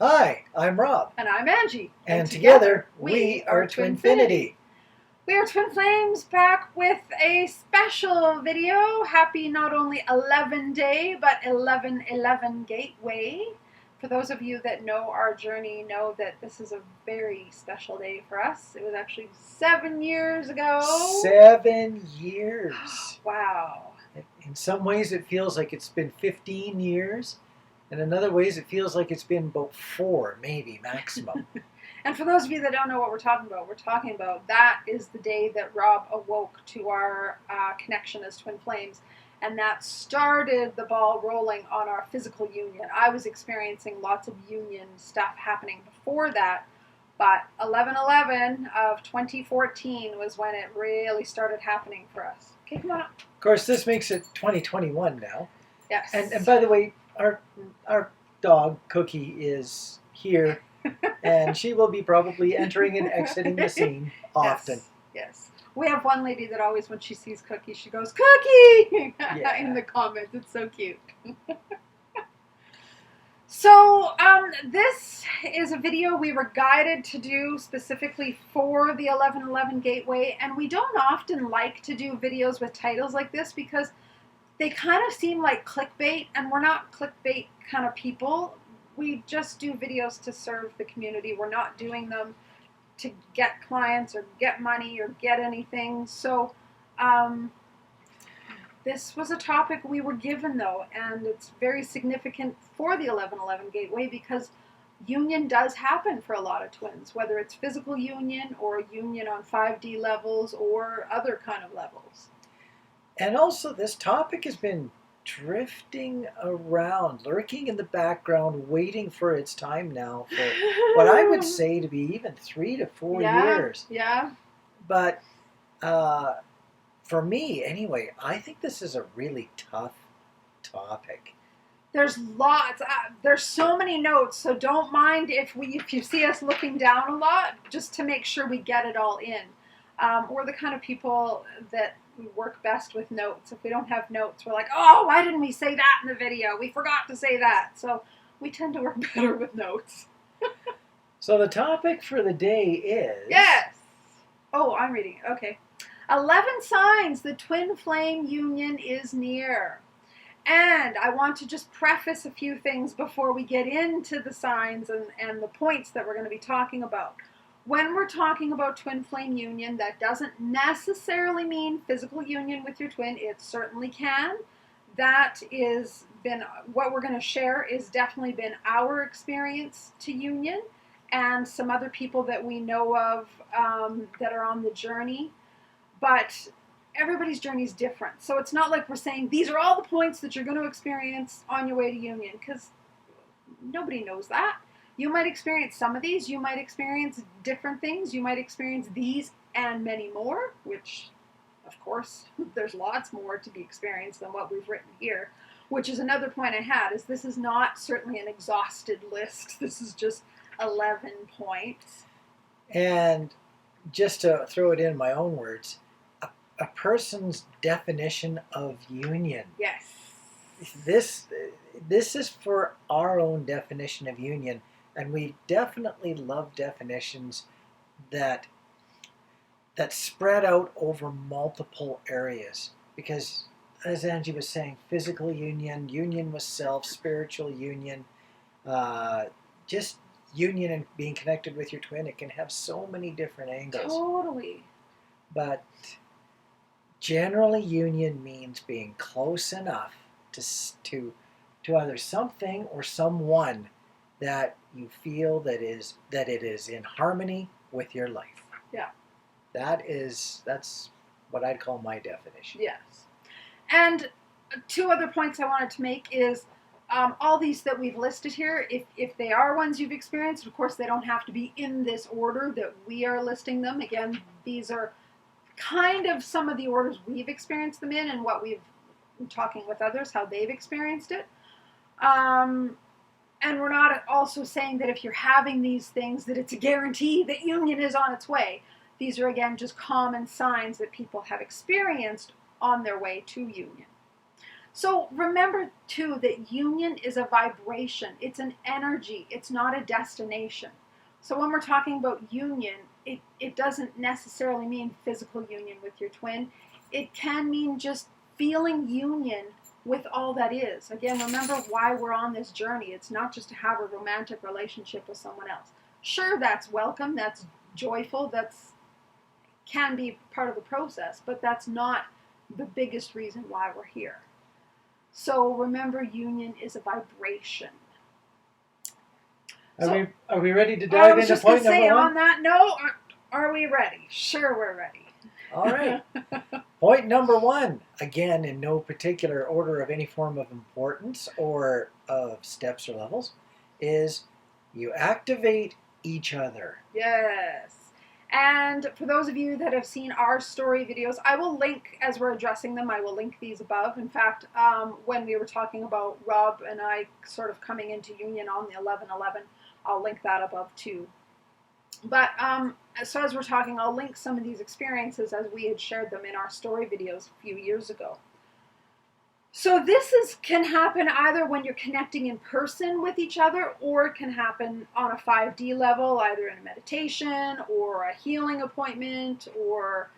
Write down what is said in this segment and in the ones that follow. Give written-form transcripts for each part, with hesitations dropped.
Hi, I'm Rob. And I'm Angie. And together, we are TwinFinity. We are Twin Flames, back with a special video. Happy not only 11 day, but 11/11 Gateway. For those of you that know our journey, know that this is a very special day for us. It was actually 7 years ago. 7 years. Wow. In some ways, it feels like it's been 15 years. And in other ways, it feels like it's been about 4, maybe, maximum. And for those of you that don't know what we're talking about that is the day that Rob awoke to our connection as Twin Flames. And that started the ball rolling on our physical union. I was experiencing lots of union stuff happening before that. But 11/11 of 2014 was when it really started happening for us. Okay, come on up. Of course, this makes it 2021 now. Yes. And by the way, our dog, Cookie, is here. And she will be probably entering and exiting the scene often. Yes. We have one lady that always, when she sees Cookie, she goes, "Cookie!" in the comments. It's so cute. So, this is a video we were guided to do specifically for the 11/11 Gateway. And we don't often like to do videos with titles like this because they kind of seem like clickbait, and we're not clickbait kind of people. We just do videos to serve the community. We're not doing them to get clients or get money or get anything. So this was a topic we were given, though, and it's very significant for the 11/11 Gateway because union does happen for a lot of twins, whether it's physical union or union on 5D levels or other kind of levels. And also, this topic has been drifting around, lurking in the background, waiting for its time now for what I would say to be even 3 to 4 years. Yeah. But for me, anyway, I think this is a really tough topic. There's lots. There's so many notes, so don't mind if you see us looking down a lot, just to make sure we get it all in. We're the kind of people that we work best with notes. If we don't have notes, we're like, oh, why didn't we say that in the video? We forgot to say that. So we tend to work better with notes. So the topic for the day is... Yes. Oh, I'm reading it. Okay. 11 signs the twin flame union is near. And I want to just preface a few things before we get into the signs and the points that we're going to be talking about. When we're talking about twin flame union, that doesn't necessarily mean physical union with your twin. It certainly can. That is what we're going to share is definitely been our experience to union, and some other people that we know of that are on the journey. But everybody's journey is different. So it's not like we're saying these are all the points that you're going to experience on your way to union, because nobody knows that. You might experience some of these, you might experience different things, you might experience these and many more, which, of course, there's lots more to be experienced than what we've written here, which is another point I had, is this is not certainly an exhausted list. This is just 11 points. And just to throw it in my own words, a person's definition of union. Yes. This is for our own definition of union. And we definitely love definitions that spread out over multiple areas. Because, as Angie was saying, physical union, union with self, spiritual union, just union and being connected with your twin, it can have so many different angles. Totally. But generally, union means being close enough to either something or someone that you feel that it is in harmony with your life. Yeah. That's what I'd call my definition. Yes. And two other points I wanted to make is all these that we've listed here, if they are ones you've experienced, of course they don't have to be in this order that we are listing them. Again, these are kind of some of the orders we've experienced them in and what we've been talking with others, how they've experienced it. And we're not also saying that if you're having these things that it's a guarantee that union is on its way. These are, again, just common signs that people have experienced on their way to union. So remember too that union is a vibration. It's an energy. It's not a destination. So when we're talking about union, it doesn't necessarily mean physical union with your twin. It can mean just feeling union with all that is. Again, remember why we're on this journey. It's not just to have a romantic relationship with someone else. Sure, that's welcome, that's joyful, that's can be part of the process, but that's not the biggest reason why we're here. So remember, union is a vibration. Are we ready to dive into point number one? On that note, are we ready? Sure, we're ready. All right. Point number one, again, in no particular order of any form of importance or of steps or levels, is you activate each other. Yes. And for those of you that have seen our story videos, I will link, as we're addressing them, I will link these above. In fact, when we were talking about Rob and I sort of coming into union on the 11/11, I'll link that above too. But so as we're talking, I'll link some of these experiences as we had shared them in our story videos a few years ago. So this can happen either when you're connecting in person with each other, or it can happen on a 5D level, either in a meditation or a healing appointment, or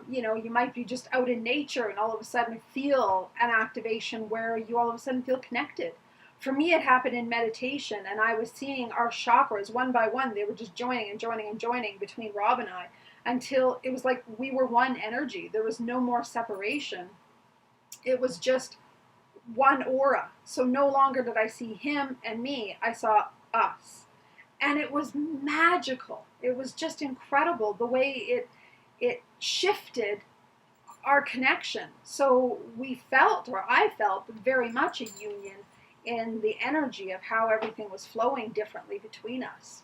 you might be just out in nature and all of a sudden feel an activation where you all of a sudden feel connected. For me, it happened in meditation, and I was seeing our chakras one by one. They were just joining and joining and joining between Rob and I until it was like we were one energy. There was no more separation. It was just one aura. So no longer did I see him and me, I saw us. And it was magical. It was just incredible the way it shifted our connection. So we felt, or I felt, very much a union in the energy of how everything was flowing differently between us.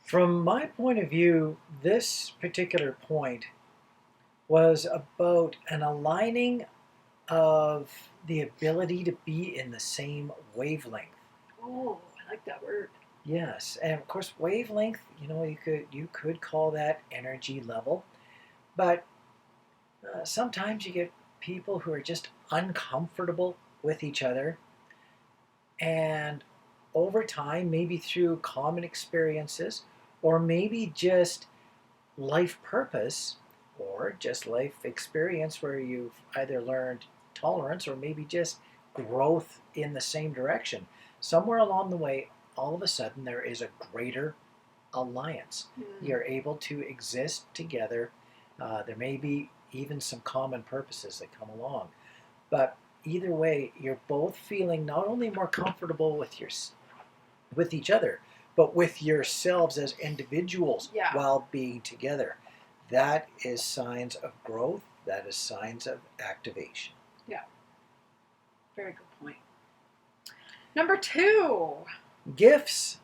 From my point of view, this particular point was about an aligning of the ability to be in the same wavelength. Oh, I like that word. Yes, and of course wavelength, you could call that energy level, but sometimes you get people who are just uncomfortable with each other, and over time, maybe through common experiences, or maybe just life purpose, or just life experience where you've either learned tolerance or maybe just growth in the same direction. Somewhere along the way, all of a sudden, there is a greater alliance. You're able to exist together. There may be even some common purposes that come along. But either way, you're both feeling not only more comfortable with each other, but with yourselves as individuals while being together. That is signs of growth. That is signs of activation. Yeah. Very good point. Number 2. Gifts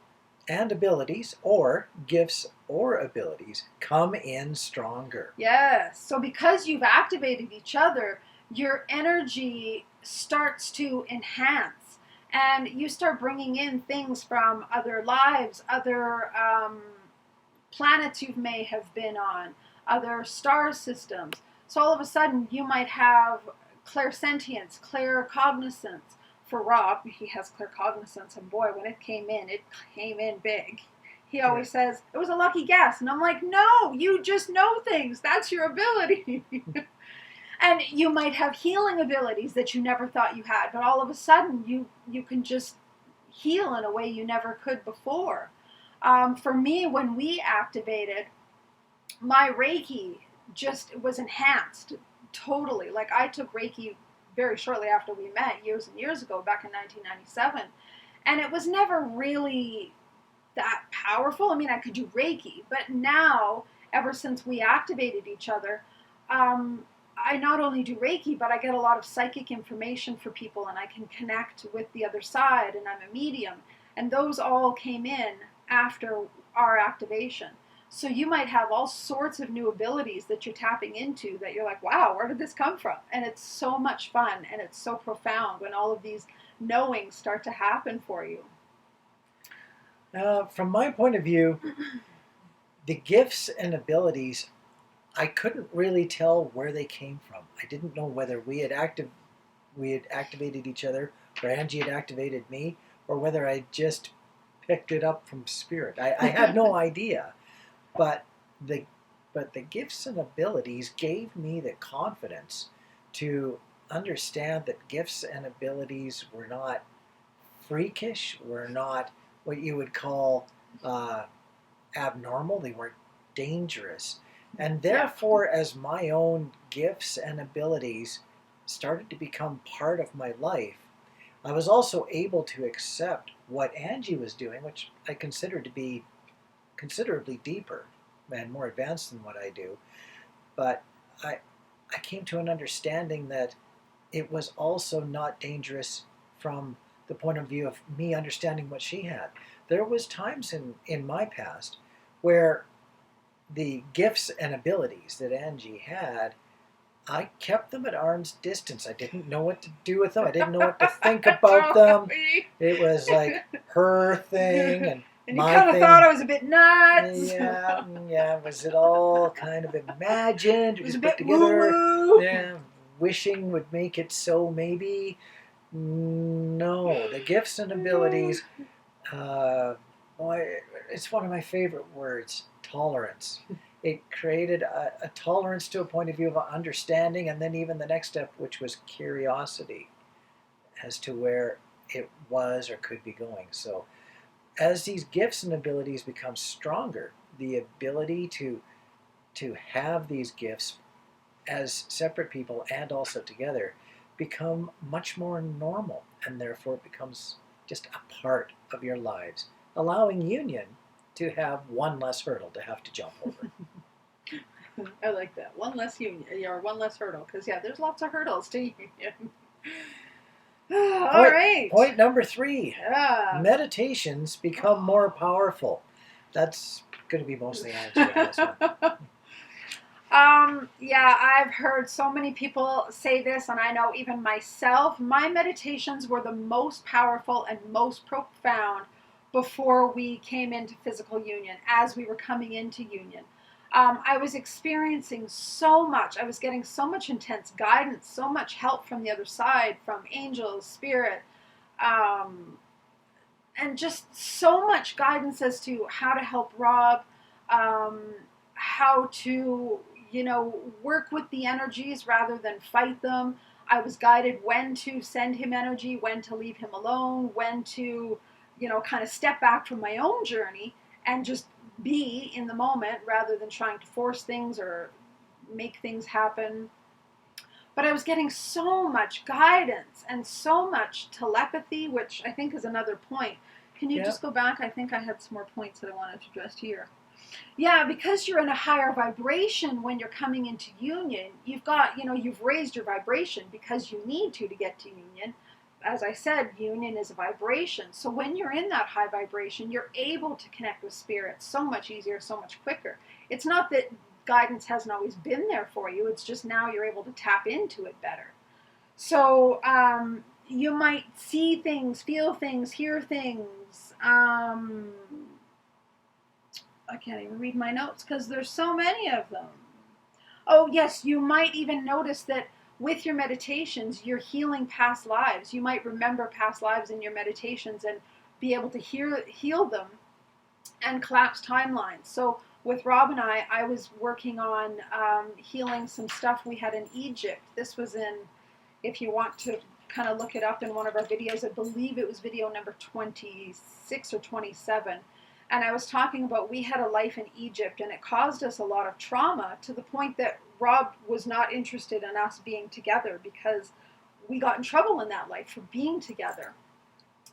and abilities, or gifts or abilities, come in stronger. Yes. So because you've activated each other, your energy starts to enhance, and you start bringing in things from other lives, other planets you may have been on, other star systems. So all of a sudden you might have clairsentience, claircognizance. For Rob, he has claircognizance, and boy, when it came in big. He always says, it was a lucky guess. And I'm like, no, you just know things. That's your ability. And you might have healing abilities that you never thought you had, but all of a sudden you can just heal in a way you never could before. For me, when we activated, my Reiki just was enhanced totally. Like, I took Reiki very shortly after we met, years and years ago, back in 1997. And it was never really that powerful. I mean, I could do Reiki, but now, ever since we activated each other, I not only do Reiki, but I get a lot of psychic information for people, and I can connect with the other side, and I'm a medium. And those all came in after our activation. So you might have all sorts of new abilities that you're tapping into that you're like, wow, where did this come from? And it's so much fun, and it's so profound when all of these knowings start to happen for you. From my point of view, the gifts and abilities I couldn't really tell where they came from. I didn't know whether we had activated each other, or Angie had activated me, or whether I just picked it up from spirit. I had no idea. But the gifts and abilities gave me the confidence to understand that gifts and abilities were not freakish, were not what you would call abnormal. They weren't dangerous. And therefore, as my own gifts and abilities started to become part of my life, I was also able to accept what Angie was doing, which I consider to be considerably deeper and more advanced than what I do. But I came to an understanding that it was also not dangerous from the point of view of me understanding what she had. There was times in my past where the gifts and abilities that Angie had, I kept them at arm's distance. I didn't know what to do with them. I didn't know what to think about them. It was like her thing and you my kind of thing. thought I was a bit nuts. Yeah. Was it all kind of imagined? It was a put bit together? woo-woo. Yeah, wishing would make it so. Maybe no. The gifts and abilities. Boy, it's one of my favorite words. Tolerance. It created a tolerance to a point of view of understanding, and then even the next step, which was curiosity as to where it was or could be going. So as these gifts and abilities become stronger, the ability to have these gifts as separate people and also together become much more normal, and therefore it becomes just a part of your lives, allowing union to have one less hurdle to have to jump over. I like that. One less union, or one less hurdle, because there's lots of hurdles to union. All right. Point number 3. Yeah. Meditations become more powerful. That's going to be mostly Angie on this one. I've heard so many people say this, and I know even myself, my meditations were the most powerful and most profound before we came into physical union, as we were coming into union. I was experiencing so much. I was getting so much intense guidance, so much help from the other side, from angels, spirit, and just so much guidance as to how to help Rob, how to, work with the energies rather than fight them. I was guided when to send him energy, when to leave him alone, when to, kind of step back from my own journey and just be in the moment rather than trying to force things or make things happen. But I was getting so much guidance and so much telepathy, which I think is another point. Can you just go back? I think I had some more points that I wanted to address here. Yeah, because you're in a higher vibration when you're coming into union, you've got, you've raised your vibration because you need to get to union. As I said, union is a vibration. So when you're in that high vibration, you're able to connect with spirit so much easier, so much quicker. It's not that guidance hasn't always been there for you. It's just now you're able to tap into it better. So you might see things, feel things, hear things. I can't even read my notes because there's so many of them. Oh, yes, you might even notice that with your meditations, you're healing past lives. You might remember past lives in your meditations and be able to heal them and collapse timelines. So with Rob and I was working on healing some stuff we had in Egypt. This was in, if you want to kind of look it up in one of our videos, I believe it was video number 26 or 27. And I was talking about we had a life in Egypt, and it caused us a lot of trauma to the point that Rob was not interested in us being together because we got in trouble in that life for being together.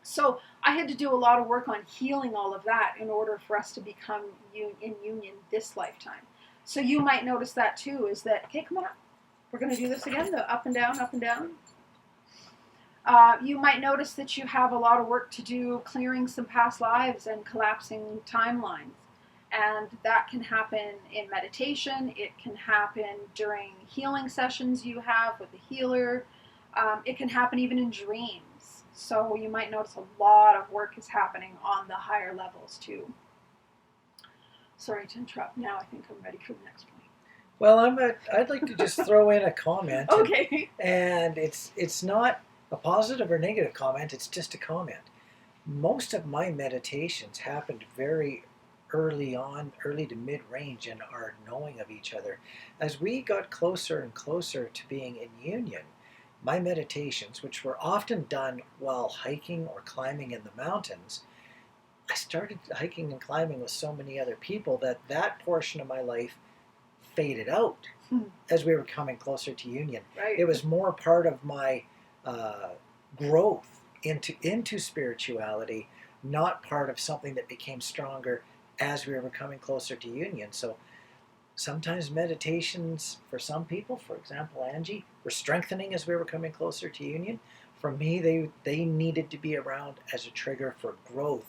So I had to do a lot of work on healing all of that in order for us to become in union this lifetime. So you might notice that too, is that, okay, come on up. We're going to do this again, the up and down, up and down. You might notice that you have a lot of work to do clearing some past lives and collapsing timelines. And that can happen in meditation. It can happen during healing sessions you have with the healer. It can happen even in dreams. So you might notice a lot of work is happening on the higher levels too. Sorry to interrupt. Now I think I'm ready for the next point. Well, I'd like to just throw in a comment. Okay. And it's not a positive or negative comment, it's just a comment. Most of my meditations happened very early on, early to mid-range in our knowing of each other. As we got closer and closer to being in union, my meditations, which were often done while hiking or climbing in the mountains, I started hiking and climbing with so many other people that that portion of my life faded out as we were coming closer to union. Right. It was more part of my growth into spirituality, not part of something that became stronger as we were coming closer to union. So sometimes meditations for some people, for example, Angie, were strengthening as we were coming closer to union. For me, they needed to be around as a trigger for growth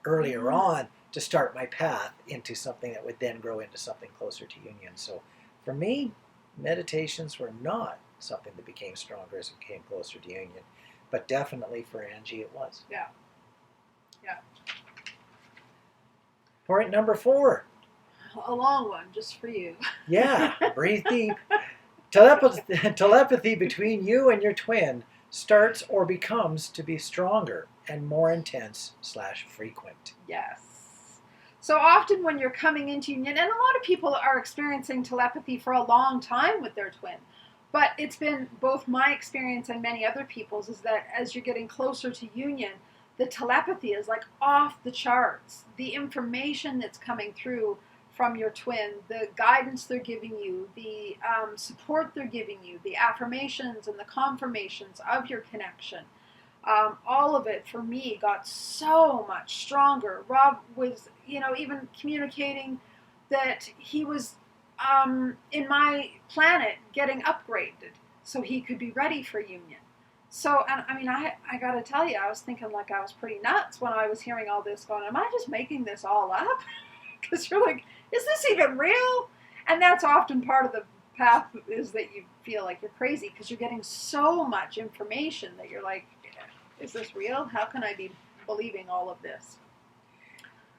earlier on to start my path into something that would then grow into something closer to union. So for me, meditations were not something that became stronger as it came closer to union, but definitely for Angie it was. Yeah. Yeah. Point number 4. A long one, just for you. Yeah, breathe deep. Telepathy between you and your twin starts or becomes to be stronger and more intense / frequent. Yes. So often when you're coming into union, and a lot of people are experiencing telepathy for a long time with their twin, but it's been both my experience and many other people's, is that as you're getting closer to union, the telepathy is like off the charts. The information that's coming through from your twin, the guidance they're giving you, the support they're giving you, the affirmations and the confirmations of your connection, all of it for me got so much stronger. Rob was, even communicating that he was in my planet getting upgraded so he could be ready for union. So, and I mean, I got to tell you, I was thinking like I was pretty nuts when I was hearing all this going, am I just making this all up? Because you're like, is this even real? And that's often part of the path, is that you feel like you're crazy because you're getting so much information that you're like, is this real? How can I be believing all of this?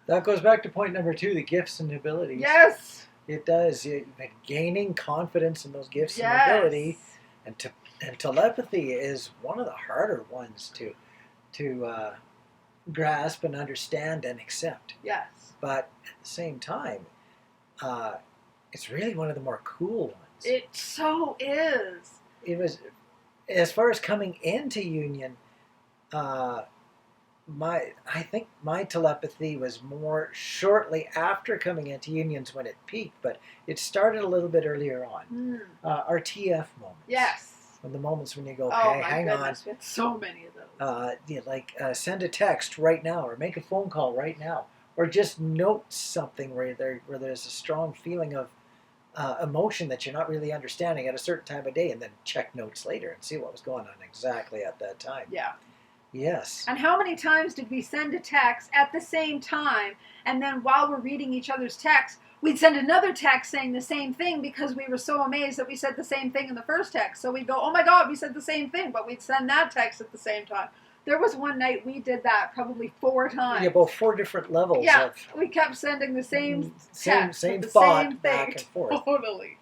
That goes back to point number 2, the gifts and abilities. Yes. It does. Gaining confidence in those gifts and ability, and telepathy is one of the harder ones to grasp and understand and accept. Yes. But at the same time, it's really one of the more cool ones. It so is. It was, as far as coming into union, I think my telepathy was more shortly after coming into unions when it peaked, but it started a little bit earlier on. Our TF moments. Yes. When the moments when you go, oh hey, my hang goodness, on. we had so many of those. Send a text right now, or make a phone call right now, or just note something where there's a strong feeling of emotion that you're not really understanding at a certain time of day, and then check notes later and see what was going on exactly at that time. Yeah. Yes. And how many times did we send a text at the same time, and then while we're reading each other's texts, we'd send another text saying the same thing because we were so amazed that we said the same thing in the first text. So we'd go, oh my God, we said the same thing, but we'd send that text at the same time. There was one night we did that probably 4 times. Yeah, about 4 different levels. Yeah, of we kept sending the same text, same the thought same thing. back and forth. Totally.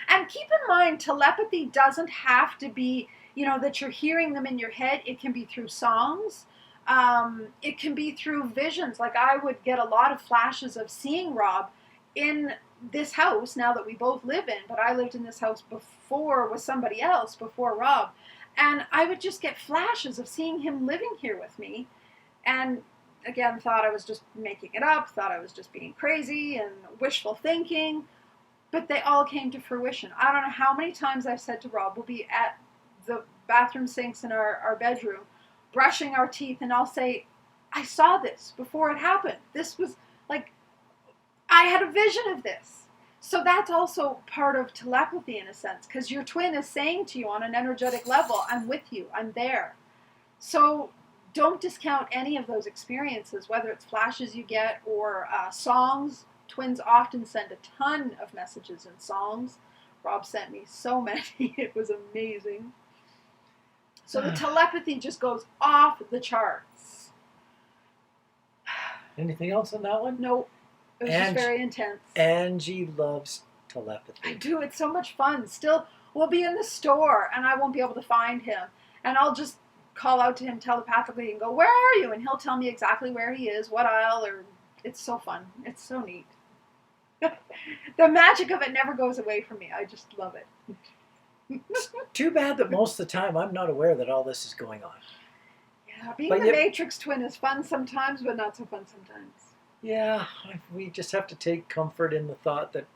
And keep in mind, telepathy doesn't have to be, that you're hearing them in your head. It can be through songs. It can be through visions. Like I would get a lot of flashes of seeing Rob in this house now that we both live in, but I lived in this house before with somebody else before Rob. And I would just get flashes of seeing him living here with me. And again, thought I was just making it up, thought I was just being crazy and wishful thinking. But they all came to fruition. I don't know how many times I've said to Rob, we'll be at the bathroom sinks in our bedroom, brushing our teeth, and I'll say, I saw this before it happened. This was like, I had a vision of this. So that's also part of telepathy in a sense, because your twin is saying to you on an energetic level, I'm with you, I'm there. So don't discount any of those experiences, whether it's flashes you get or songs. Twins often send a ton of messages in songs. Rob sent me so many. It was amazing. So the telepathy just goes off the charts. Anything else on that one? Nope. It was just very intense. Angie loves telepathy. I do. It's so much fun. Still, we'll be in the store and I won't be able to find him. And I'll just call out to him telepathically and go, "Where are you?" And he'll tell me exactly where he is, what aisle, or it's so fun. It's so neat. The magic of it never goes away from me. I just love it. It's too bad that most of the time I'm not aware that all this is going on. Yeah, being the Matrix twin is fun sometimes, but not so fun sometimes. Yeah, we just have to take comfort in the thought that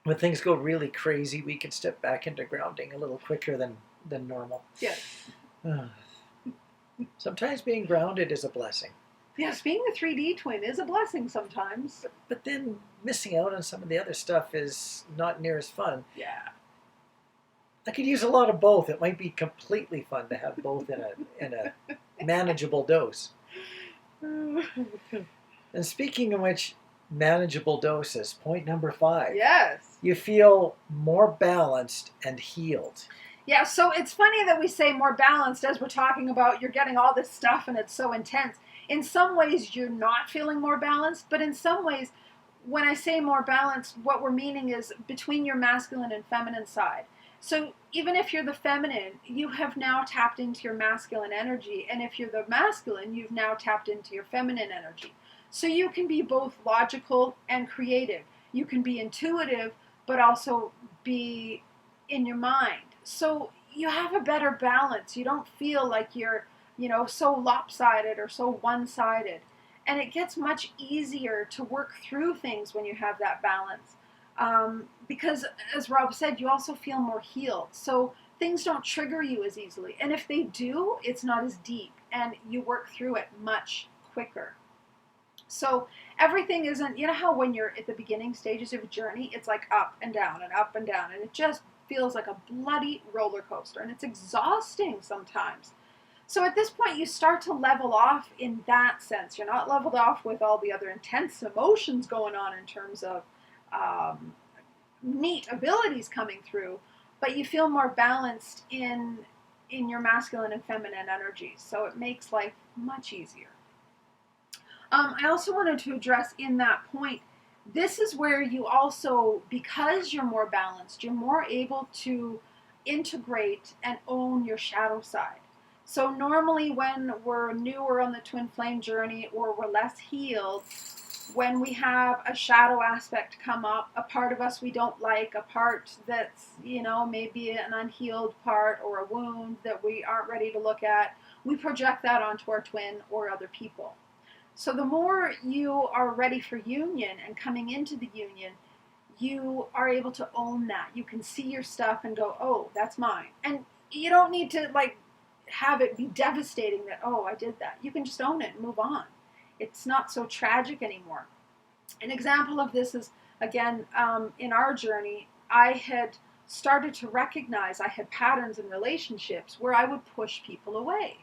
when things go really crazy, we can step back into grounding a little quicker than normal. Yes. Sometimes being grounded is a blessing. Yes, being the 3D twin is a blessing sometimes. But then missing out on some of the other stuff is not near as fun. Yeah. I could use a lot of both. It might be completely fun to have both in a manageable dose. And speaking of which, manageable doses, point number 5. Yes. You feel more balanced and healed. Yeah, so it's funny that we say more balanced as we're talking about you're getting all this stuff and it's so intense. In some ways, you're not feeling more balanced, but in some ways, when I say more balanced, what we're meaning is between your masculine and feminine side. So even if you're the feminine, you have now tapped into your masculine energy. And if you're the masculine, you've now tapped into your feminine energy. So you can be both logical and creative. You can be intuitive, but also be in your mind. So you have a better balance. You don't feel like you're, so lopsided or so one-sided. And it gets much easier to work through things when you have that balance. Because, as Rob said, you also feel more healed. So things don't trigger you as easily. And if they do, it's not as deep. And you work through it much quicker. So everything isn't, how when you're at the beginning stages of a journey, it's like up and down and up and down. And it just feels like a bloody roller coaster. And it's exhausting sometimes. So at this point, you start to level off in that sense. You're not leveled off with all the other intense emotions going on in terms of neat abilities coming through, but you feel more balanced in your masculine and feminine energies. So it makes life much easier. I also wanted to address in that point, this is where you also, because you're more balanced, you're more able to integrate and own your shadow side. So normally when we're newer on the twin flame journey or we're less healed, when we have a shadow aspect come up, a part of us we don't like, a part that's, maybe an unhealed part or a wound that we aren't ready to look at, we project that onto our twin or other people. So the more you are ready for union and coming into the union, you are able to own that. You can see your stuff and go, oh, that's mine. And you don't need to have it be devastating that, oh, I did that. You can just own it and move on. It's not so tragic anymore. An example of this is, again, in our journey, I had started to recognize I had patterns in relationships where I would push people away.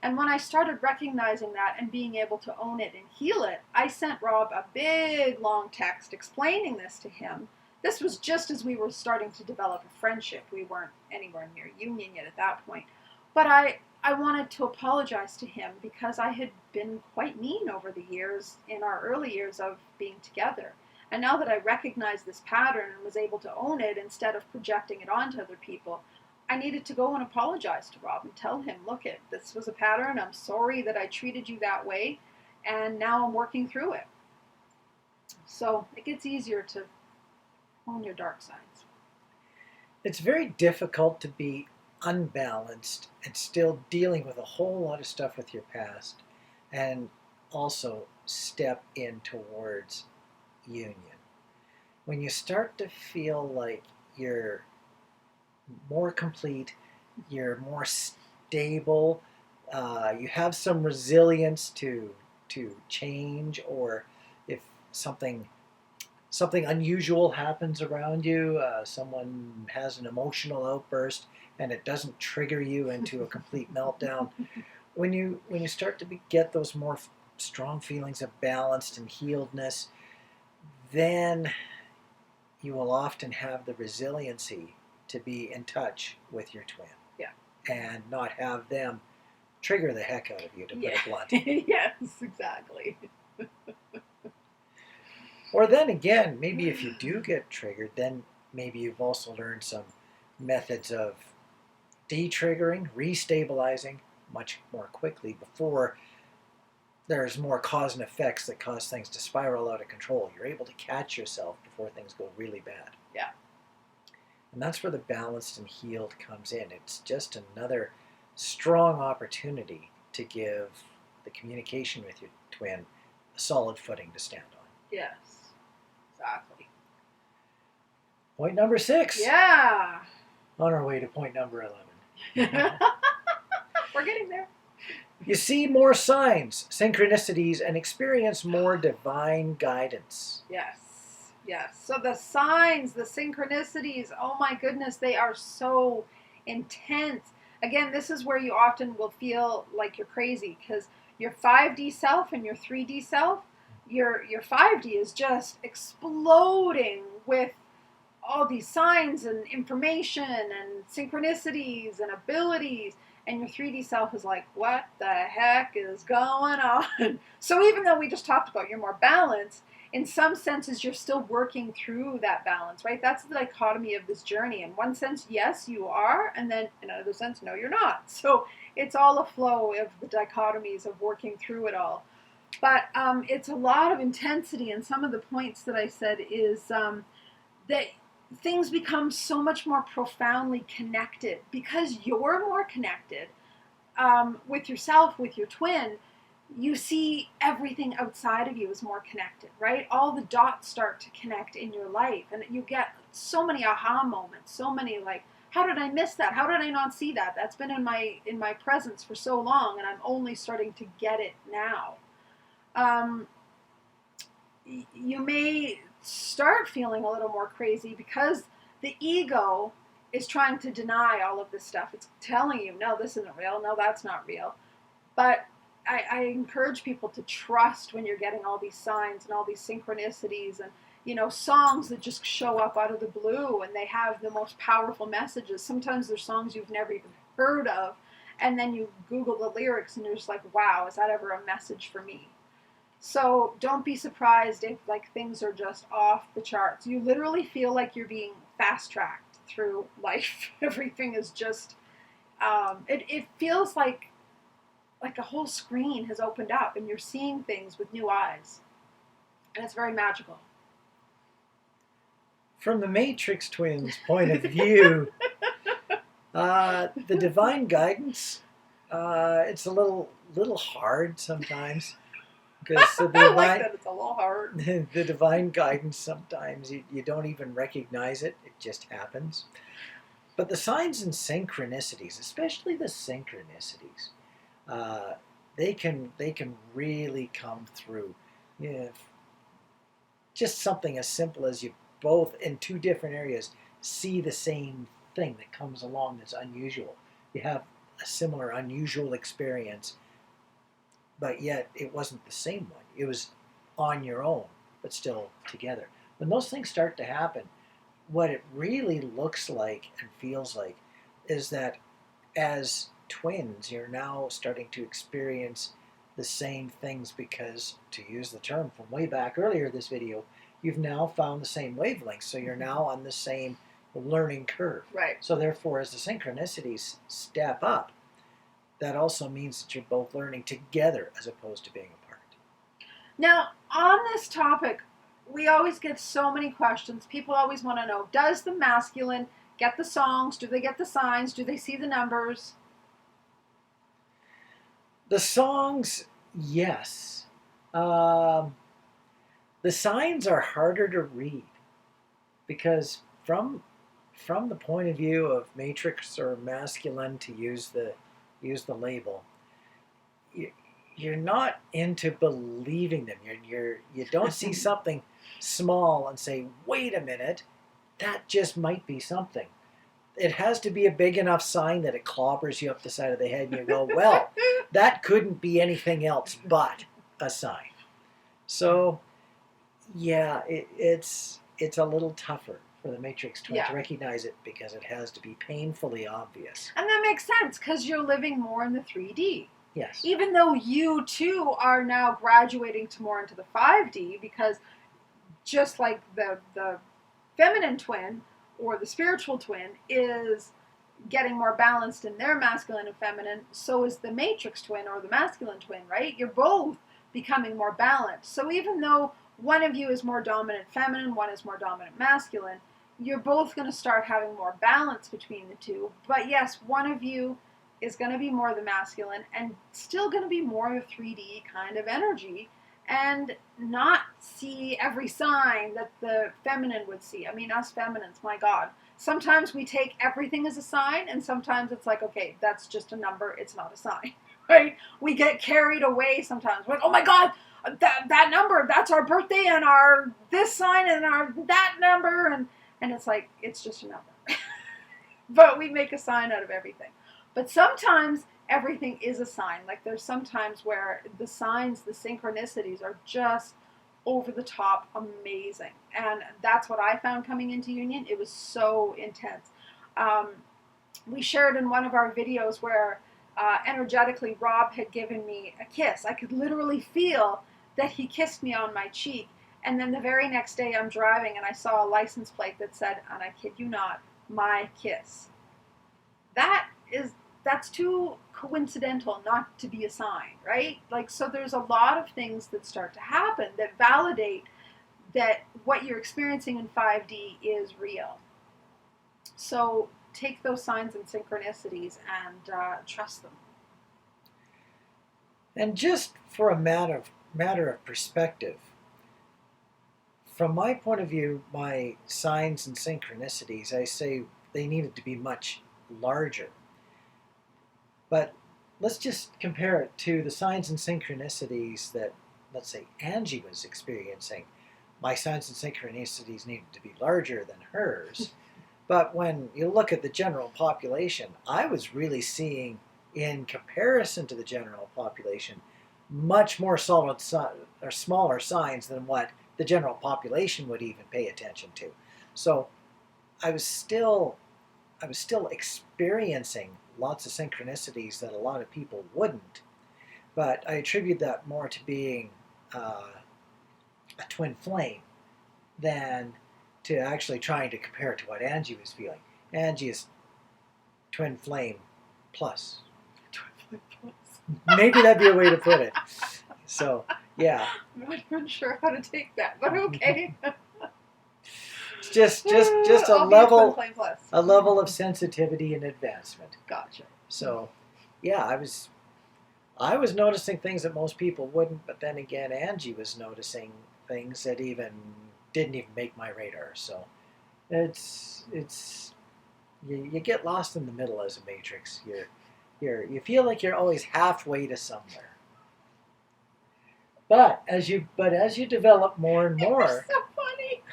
And when I started recognizing that and being able to own it and heal it, I sent Rob a big, long text explaining this to him. This was just as we were starting to develop a friendship. We weren't anywhere near union yet at that point. But I wanted to apologize to him because I had been quite mean over the years, in our early years of being together. And now that I recognized this pattern and was able to own it instead of projecting it onto other people, I needed to go and apologize to Rob and tell him, look, this was a pattern. I'm sorry that I treated you that way. And now I'm working through it. So it gets easier to own your dark sides. It's very difficult to be unbalanced and still dealing with a whole lot of stuff with your past and also step in towards union. When you start to feel like you're more complete, you're more stable, you have some resilience to change, or if something unusual happens around you, someone has an emotional outburst and it doesn't trigger you into a complete meltdown. When you start to get those more strong feelings of balanced and healedness, then you will often have the resiliency to be in touch with your twin. Yeah. And not have them trigger the heck out of you, to put it blunt. Yes, exactly. Or then again, maybe if you do get triggered, then maybe you've also learned some methods of de-triggering, restabilizing much more quickly before there's more cause and effects that cause things to spiral out of control. You're able to catch yourself before things go really bad. Yeah. And that's where the balanced and healed comes in. It's just another strong opportunity to give the communication with your twin a solid footing to stand on. Yes, exactly. Point number 6. Yeah. On our way to point number 11. We're getting there. You see more signs, synchronicities, and experience more divine guidance. Yes. Yes. So the signs, the synchronicities, oh my goodness, they are so intense. Again, this is where you often will feel like you're crazy because your 5D self and your 3D self, your 5D is just exploding with all these signs and information and synchronicities and abilities, and your 3D self is like, what the heck is going on? So even though we just talked about you're more balanced, in some senses you're still working through that balance, right? That's the dichotomy of this journey. In one sense, yes, you are, and then in another sense, no, you're not. So it's all a flow of the dichotomies of working through it all. But it's a lot of intensity, and some of the points that I said is that things become so much more profoundly connected because you're more connected with yourself, with your twin. You see everything outside of you is more connected, right? All the dots start to connect in your life, and you get so many aha moments, so many like, how did I miss that? How did I not see that? That's been in my presence for so long, and I'm only starting to get it now. You may start feeling a little more crazy because the ego is trying to deny all of this stuff. It's telling you, no, this isn't real. No, that's not real. But I encourage people to trust when you're getting all these signs and all these synchronicities and, you know, songs that just show up out of the blue and they have the most powerful messages. Sometimes they're songs you've never even heard of, and then you Google the lyrics and you're just like, wow, is that ever a message for me? So don't be surprised if like things are just off the charts. You literally feel like you're being fast-tracked through life. Everything is just, it feels like a whole screen has opened up and you're seeing things with new eyes. And it's very magical. From the Matrix twins' point of view, the divine guidance, it's a little hard sometimes. Because the I like that it's a little hard. The divine guidance, sometimes you don't even recognize it. It just happens. But the signs and synchronicities, especially the synchronicities, they can really come through. Yeah, just something as simple as you both in two different areas see the same thing that comes along that's unusual. You have a similar unusual experience, but yet it wasn't the same one. It was on your own, but still together. When those things start to happen, what it really looks like and feels like is that as twins, you're now starting to experience the same things because, to use the term from way back earlier this video, you've now found the same wavelength. So you're now on the same learning curve. Right. So therefore, as the synchronicities step up, that also means that you're both learning together as opposed to being apart. Now, on this topic, we always get so many questions. People always want to know, does the masculine get the songs? Do they get the signs? Do they see the numbers? The songs, yes. The signs are harder to read because from the point of view of matrix or masculine, to use the label, you're not into believing them. You don't see something small and say, wait a minute, that just might be something. It has to be a big enough sign that it clobbers you up the side of the head and you go, well, that couldn't be anything else but a sign. So, yeah, it's a little tougher for the Matrix twin to recognize it because it has to be painfully obvious. And that makes sense because you're living more in the 3D. Yes. Even though you too are now graduating to more into the 5D because just like the feminine twin or the spiritual twin is getting more balanced in their masculine and feminine, so is the matrix twin or the masculine twin, right? You're both becoming more balanced. So even though one of you is more dominant feminine, one is more dominant masculine, you're both going to start having more balance between the two. But yes, one of you is going to be more the masculine and still going to be more of a 3D kind of energy and not see every sign that the feminine would see. I mean, us feminines, my God. Sometimes we take everything as a sign, and sometimes it's like, okay, that's just a number, it's not a sign, right? We get carried away sometimes. We're like, oh my God, that number, that's our birthday, and our this sign, and our that number, and it's like, it's just a number. But we make a sign out of everything. But sometimes everything is a sign. Like there's sometimes where the signs, the synchronicities are just over the top amazing. And that's what I found coming into union. It was so intense. We shared in one of our videos where energetically Rob had given me a kiss. I could literally feel that he kissed me on my cheek. And then the very next day I'm driving and I saw a license plate that said, and I kid you not, my kiss. That's too coincidental not to be a sign, right? Like, so there's a lot of things that start to happen that validate that what you're experiencing in 5D is real. So take those signs and synchronicities and trust them. And just for a matter of perspective, from my point of view, my signs and synchronicities, I say they needed to be much larger. But let's just compare it to the signs and synchronicities that, let's say, Angie was experiencing. My signs and synchronicities needed to be larger than hers. But when you look at the general population, I was really seeing, in comparison to the general population, much more solid or smaller signs than what the general population would even pay attention to. So I was still experiencing lots of synchronicities that a lot of people wouldn't, but I attribute that more to being a twin flame than to actually trying to compare it to what Angie was feeling. Angie is twin flame plus. Twin flame plus. Maybe that'd be a way to put it. So, yeah. I'm not even sure how to take that, but okay. It's just a level of sensitivity and advancement. Gotcha. So, yeah, I was noticing things that most people wouldn't, but then again, Angie was noticing things that didn't even make my radar. So, you get lost in the middle as a matrix. You feel like you're always halfway to somewhere. But as you develop more and more, you're so funny.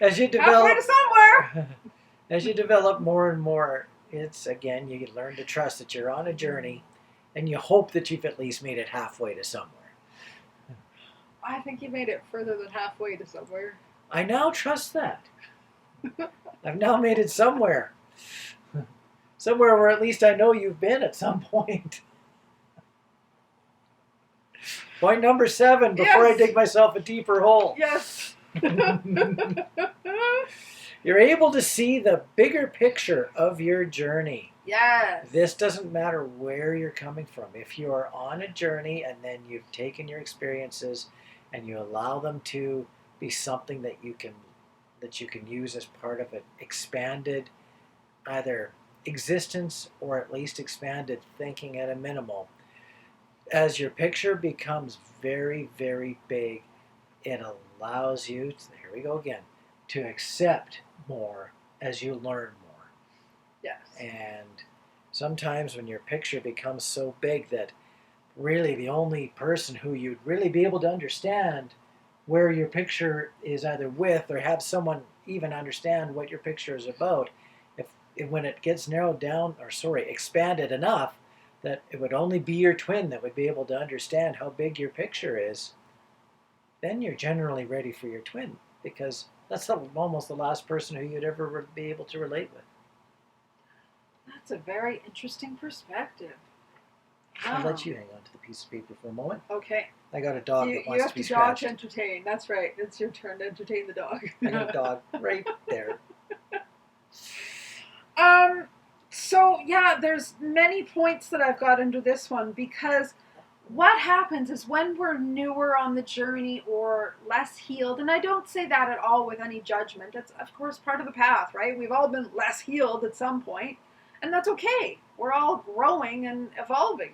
As you develop halfway to somewhere. As you develop more and more, it's again you learn to trust that you're on a journey, and you hope that you've at least made it halfway to somewhere. I think you made it further than halfway to somewhere. I now trust that. I've now made it somewhere. Somewhere where at least I know you've been at some point. Point number 7, before I dig myself a deeper hole. Yes. You're able to see the bigger picture of your journey. Yes. This doesn't matter where you're coming from. If you are on a journey and then you've taken your experiences and you allow them to be something that you can use as part of an expanded either existence or at least expanded thinking at a minimal, as your picture becomes very, very big, it allows you, here we go again, to accept more as you learn more. Yes. And sometimes when your picture becomes so big that really the only person who you'd really be able to understand where your picture is either with or have someone even understand what your picture is about, if when it gets narrowed down, expanded enough that it would only be your twin that would be able to understand how big your picture is, then you're generally ready for your twin, because that's almost the last person who you'd ever be able to relate with. That's a very interesting perspective. I'll let you hang on to the piece of paper for a moment. Okay. I got a dog that You wants have to be to dog scratched. to entertain. That's right. It's your turn to entertain the dog. I got a dog right there. So yeah, there's many points that I've got under this one, because what happens is when we're newer on the journey or less healed, and I don't say that at all with any judgment. It's of course part of the path, right? We've all been less healed at some point, and that's okay. We're all growing and evolving.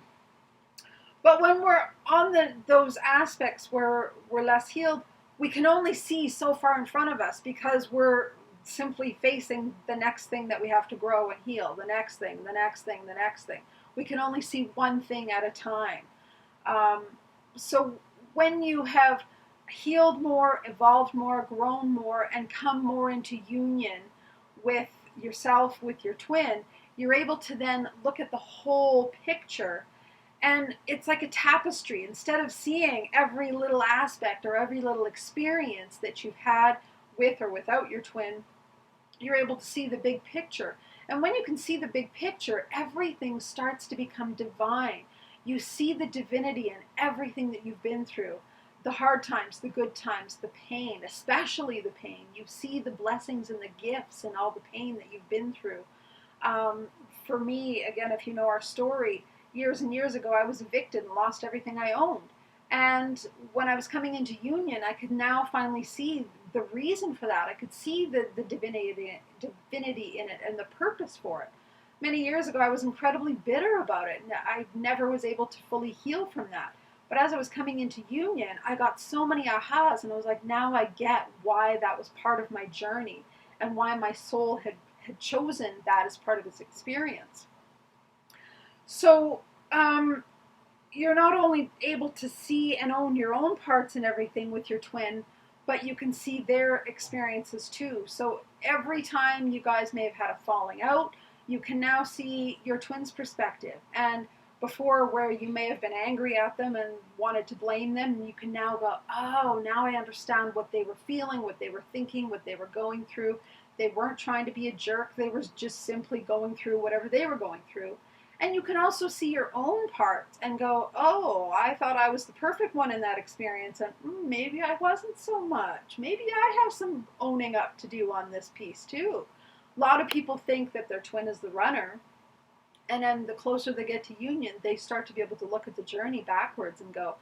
But when we're on those aspects where we're less healed, we can only see so far in front of us, because we're simply facing the next thing that we have to grow and heal, the next thing, the next thing, the next thing. We can only see one thing at a time. So when you have healed more, evolved more, grown more, and come more into union with yourself, with your twin, you're able to then look at the whole picture. And it's like a tapestry. Instead of seeing every little aspect or every little experience that you've had with or without your twin, you're able to see the big picture. And when you can see the big picture, everything starts to become divine. You see the divinity in everything that you've been through. The hard times, the good times, the pain, especially the pain. You see the blessings and the gifts and all the pain that you've been through. For me, again, if you know our story, years and years ago, I was evicted and lost everything I owned. And when I was coming into union, I could now finally see the reason for that. I could see the divinity in it and the purpose for it. Many years ago, I was incredibly bitter about it, and I never was able to fully heal from that. But as I was coming into union, I got so many ahas, and I was like, now I get why that was part of my journey and why my soul had chosen that as part of its experience. So, you're not only able to see and own your own parts and everything with your twin, but you can see their experiences too. So every time you guys may have had a falling out, you can now see your twin's perspective. And before, where you may have been angry at them and wanted to blame them, you can now go, oh, now I understand what they were feeling, what they were thinking, what they were going through. They weren't trying to be a jerk. They were just simply going through whatever they were going through. And you can also see your own parts and go, oh, I thought I was the perfect one in that experience, and maybe I wasn't so much. Maybe I have some owning up to do on this piece too. A lot of people think that their twin is the runner, and then the closer they get to union, they start to be able to look at the journey backwards and go,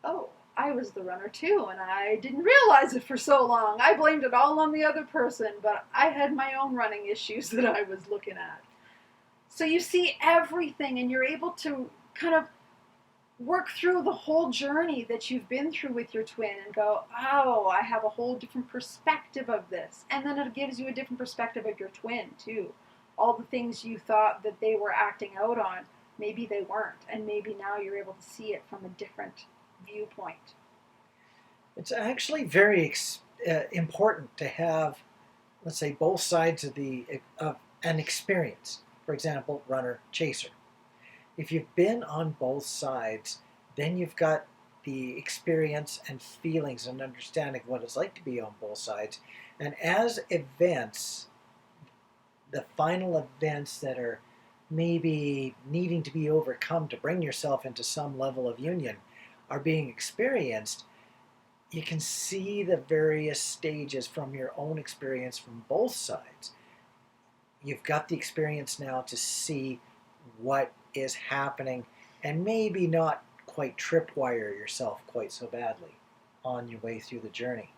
oh, I was the runner too, and I didn't realize it for so long. I blamed it all on the other person, but I had my own running issues that I was looking at. So you see everything, and you're able to kind of work through the whole journey that you've been through with your twin and go, oh, I have a whole different perspective of this. And then it gives you a different perspective of your twin too. All the things you thought that they were acting out on, maybe they weren't. And maybe now you're able to see it from a different viewpoint. It's actually very important to have, let's say, both sides of an experience. For example, runner, chaser. If you've been on both sides, then you've got the experience and feelings and understanding of what it's like to be on both sides. And as events, the final events that are maybe needing to be overcome to bring yourself into some level of union are being experienced, you can see the various stages from your own experience from both sides. You've got the experience now to see what is happening and maybe not quite tripwire yourself quite so badly on your way through the journey.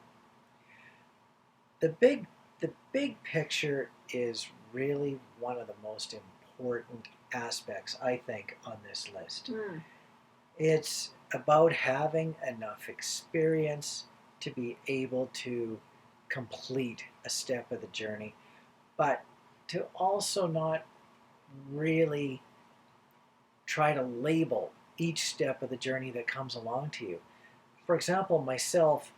The big picture is really one of the most important aspects, I think, on this list. It's about having enough experience to be able to complete a step of the journey, but to also not really try to label each step of the journey that comes along to you. For example, myself,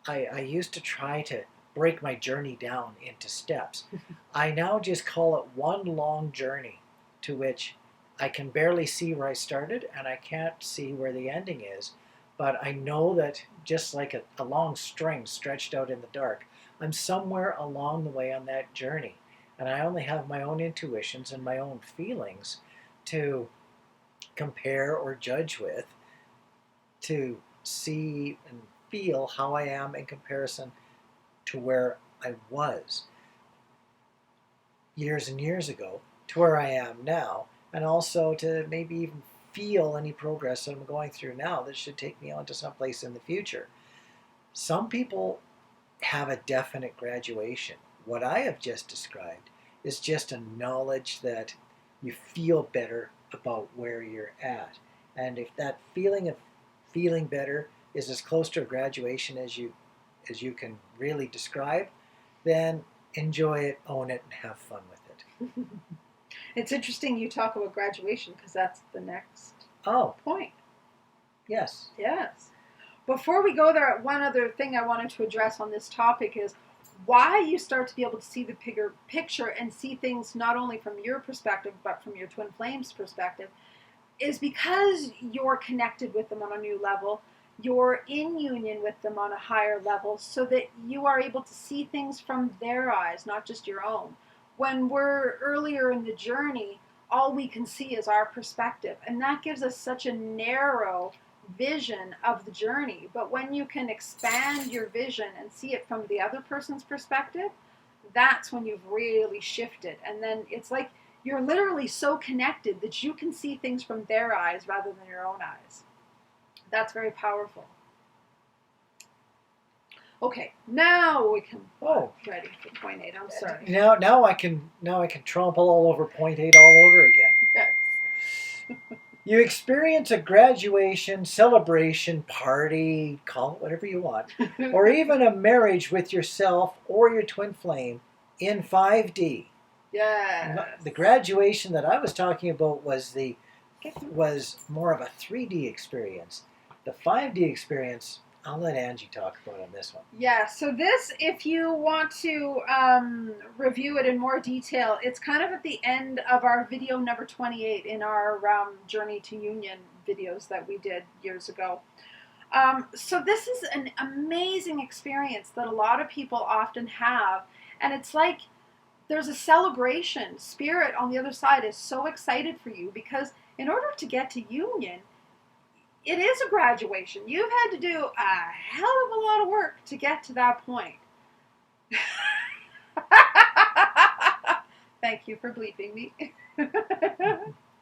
I used to try to break my journey down into steps. I now just call it one long journey to which I can barely see where I started and I can't see where the ending is. But I know that just like a long string stretched out in the dark, I'm somewhere along the way on that journey. And I only have my own intuitions and my own feelings to compare or judge with, to see and feel how I am in comparison to where I was years and years ago to where I am now, and also to maybe even feel any progress that I'm going through now that should take me on to someplace in the future. Some people have a definite graduation. What I have just described is just a knowledge that you feel better about where you're at. And if that feeling of feeling better is as close to a graduation as you can really describe, then enjoy it, own it, and have fun with it. It's interesting you talk about graduation because that's the next Oh, point. yes. Yes. Before we go there, one other thing I wanted to address on this topic is why you start to be able to see the bigger picture and see things not only from your perspective but from your twin flames perspective is because you're connected with them on a new level. You're in union with them on a higher level so that you are able to see things from their eyes, not just your own. When we're earlier in the journey, all we can see is our perspective, and that gives us such a narrow vision of the journey. But when you can expand your vision and see it from the other person's perspective, that's when you've really shifted. And then it's like you're literally so connected that you can see things from their eyes rather than your own eyes. That's very powerful. Okay, now we can. Ready for point 8. I'm sorry. Now I can trample all over point 8 all over again. Yes. You experience a graduation, celebration, party, call it whatever you want, or even a marriage with yourself or your twin flame in 5D. Yes. The graduation that I was talking about was more of a 3D experience. The 5D experience, I'll let Angie talk about on this one. Yeah, so this, if you want to review it in more detail, it's kind of at the end of our video number 28 in our Journey to Union videos that we did years ago. So this is an amazing experience that a lot of people often have, and it's like there's a celebration. Spirit on the other side is so excited for you because in order to get to union, it is a graduation. You've had to do a hell of a lot of work to get to that point. Thank you for bleeping me.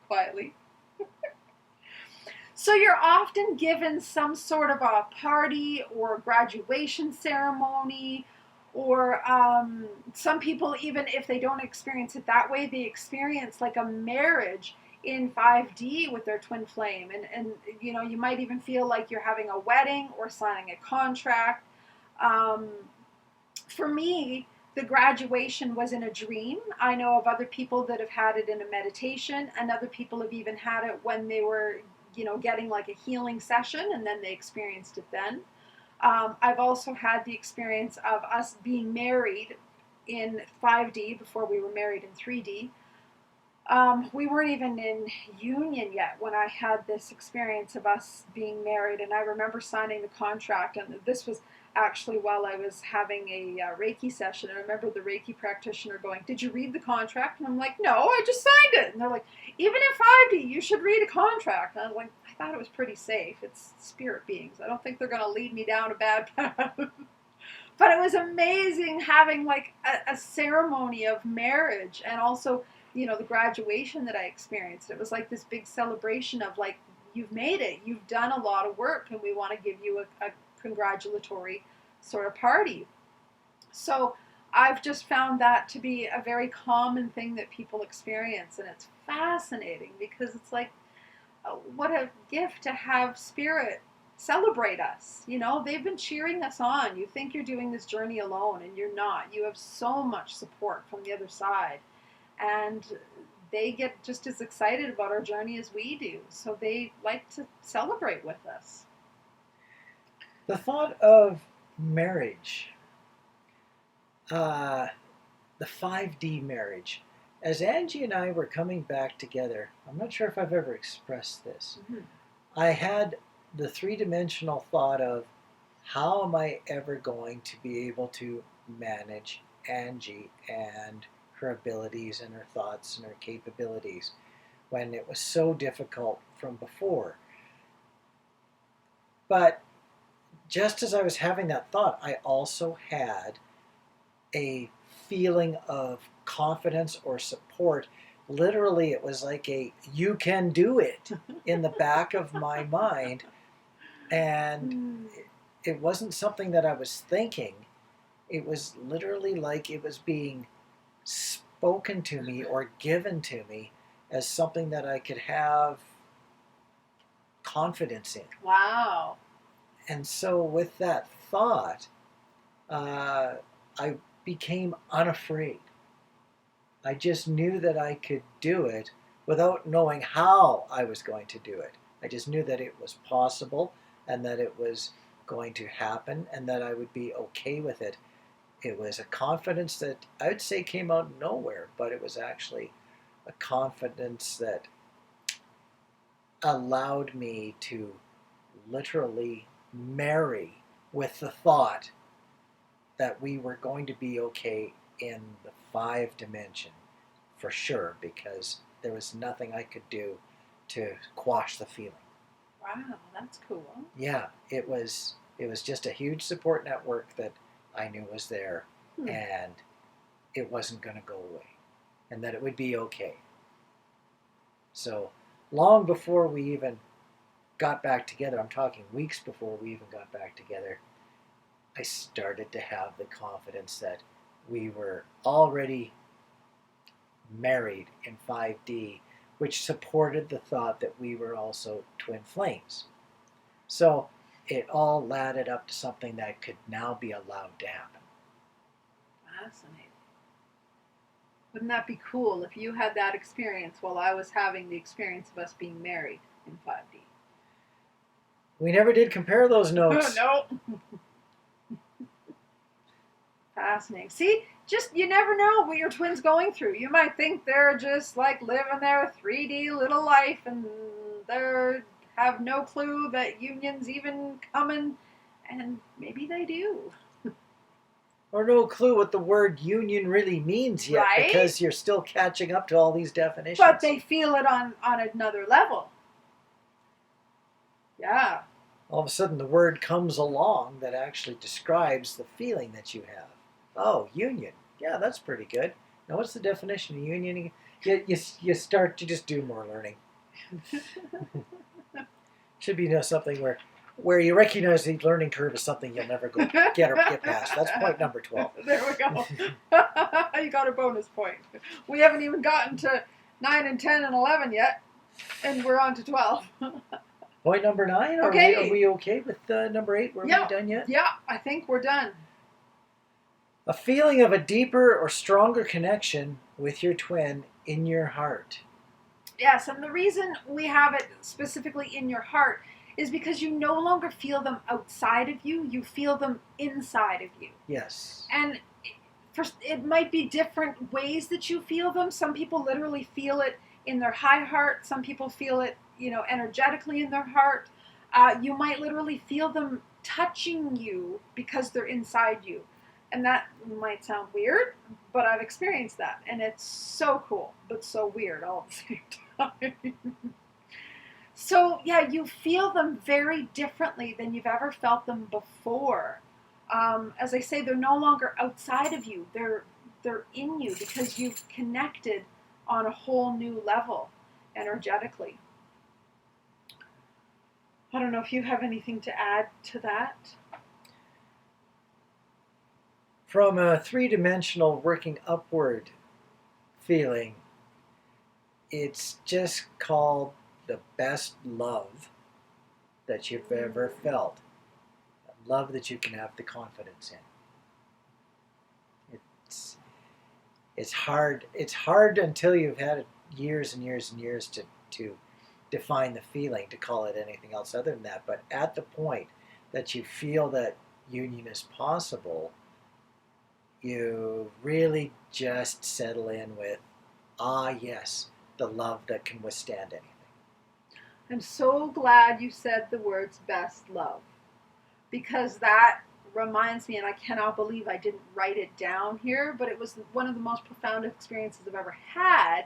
Quietly. So you're often given some sort of a party or graduation ceremony, or some people, even if they don't experience it that way, they experience like a marriage in 5D with their twin flame. And you know, you might even feel like you're having a wedding or signing a contract. For me, the graduation was in a dream. I know of other people that have had it in a meditation, and other people have even had it when they were, you know, getting like a healing session, and then they experienced it then. I've also had the experience of us being married in 5D before we were married in 3D. We weren't even in union yet when I had this experience of us being married, and I remember signing the contract, and this was actually while I was having a Reiki session. I remember the Reiki practitioner going, "Did you read the contract?" And I'm like, "No, I just signed it." And they're like, "Even in 5D, you should read a contract." And I was like, I thought it was pretty safe. It's spirit beings. I don't think they're going to lead me down a bad path. But it was amazing having like a ceremony of marriage, and also, you know, the graduation that I experienced. It was like this big celebration of like, you've made it, you've done a lot of work, and we want to give you a congratulatory sort of party. So I've just found that to be a very common thing that people experience, and it's fascinating because it's like, what a gift to have spirit celebrate us. You know, they've been cheering us on. You think you're doing this journey alone, and you're not. You have so much support from the other side, and they get just as excited about our journey as we do. So they like to celebrate with us. The thought of marriage, the 5D marriage, as Angie and I were coming back together, I'm not sure if I've ever expressed this. Mm-hmm. I had the three-dimensional thought of, how am I ever going to be able to manage Angie and her abilities and her thoughts and her capabilities when it was so difficult from before. But just as I was having that thought, I also had a feeling of confidence or support. Literally, it was like a "you can do it" in the back of my mind. And it wasn't something that I was thinking. It was literally like it was being spoken to me or given to me as something that I could have confidence in. Wow. And so, with that thought, I became unafraid. I just knew that I could do it without knowing how I was going to do it. I just knew that it was possible and that it was going to happen and that I would be okay with it. It was a confidence that I would say came out of nowhere, but it was actually a confidence that allowed me to literally marry with the thought that we were going to be okay in the 5 dimension for sure, because there was nothing I could do to quash the feeling. Wow, that's cool. Yeah, it was just a huge support network that I knew was there, and it wasn't going to go away, and that it would be okay. So long before we even got back together, I'm talking weeks before we even got back together, I started to have the confidence that we were already married in 5D, which supported the thought that we were also twin flames. So it all ladded up to something that could now be allowed to happen. Fascinating. Wouldn't that be cool if you had that experience while I was having the experience of us being married in 5D? We never did compare those notes. No. Fascinating. See, just you never know what your twin's going through. You might think they're just like living their 3D little life and they have no clue that union's even coming, and maybe they do. Or no clue what the word union really means yet, right? Because you're still catching up to all these definitions. But they feel it on another level. Yeah. All of a sudden the word comes along that actually describes the feeling that you have. Oh, union. Yeah, that's pretty good. Now what's the definition of union? You start to just do more learning. Should be something where you recognize the learning curve is something you'll never get past. That's point number 12. There we go. You got a bonus point. We haven't even gotten to 9 and 10 and 11 yet, and we're on to 12. Point number 9? Okay. Are we okay with number 8? Were we done yet? Yeah, I think we're done. A feeling of a deeper or stronger connection with your twin in your heart. Yes, and the reason we have it specifically in your heart is because you no longer feel them outside of you, you feel them inside of you. Yes. And it might be different ways that you feel them. Some people literally feel it in their high heart. Some people feel it, energetically in their heart. You might literally feel them touching you because they're inside you. And that might sound weird, but I've experienced that. And it's so cool, but so weird all at the same time. So, yeah, you feel them very differently than you've ever felt them before. As I say, they're no longer outside of you. They're in you because you've connected on a whole new level energetically. I don't know if you have anything to add to that. From a 3-dimensional working upward feeling, it's just called the best love that you've ever felt. Love that you can have the confidence in. It's hard. It's hard until you've had years and years and years to define the feeling, to call it anything else other than that. But at the point that you feel that union is possible, you really just settle in with, yes, the love that can withstand anything. I'm so glad you said the words best love, because that reminds me, and I cannot believe I didn't write it down here, but it was one of the most profound experiences I've ever had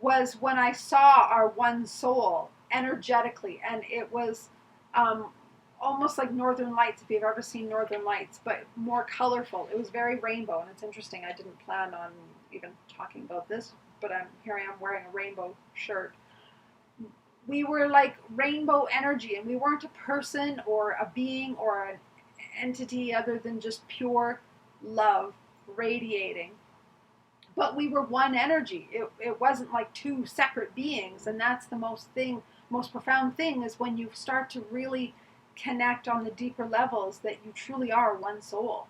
was when I saw our one soul energetically, and it was almost like Northern Lights, if you've ever seen Northern Lights, but more colorful. It was very rainbow, and it's interesting. I didn't plan on even talking about this, but here I am wearing a rainbow shirt. We were like rainbow energy, and we weren't a person or a being or an entity other than just pure love radiating. But we were one energy. It wasn't like two separate beings, and that's the most profound thing is when you start to really connect on the deeper levels that you truly are one soul.